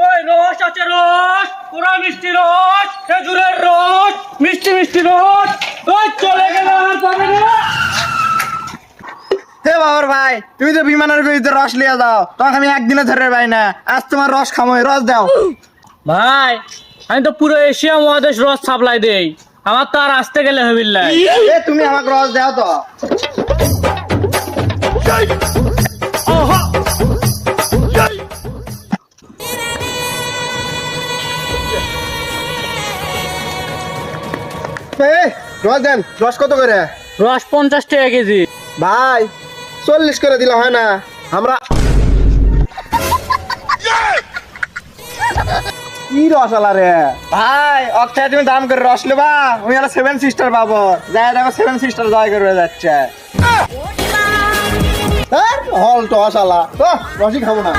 ওই রস আছে রস, পুরা মিষ্টি রস, খেজুরের রস, মিষ্টি মিষ্টি রস। ওই চলে গেল আর পাবে না। হে বাবার ভাই, তুমি তো বিমানের বিরুদ্ধে রস লিয়ে যাও, তোমাকে আমি একদিনে ধরে পাই না। আজ তোমার রস খামোই, রস দাও। ভাই আমি তো পুরো এশিয়া মহাদেশ রস সাপ্লাই দেই, আমার তো আর আসতে গেলে হবিল না। এ তুমি আমাকে রস দাও তো। রস দেন। রস কত করে? রস 50 টাকা কেজি। ভাই 40 করে দিলে হয় না? আমরা কি রস আলা রে ভাই, অক্ষয় তুমি দাম করে রস লেবা, আমি আলা 7 সিস্টার পাবো। যাই দেখো 7 সিস্টার জয় করে যাচ্ছে। হল টস আলা, রসই খাবো না।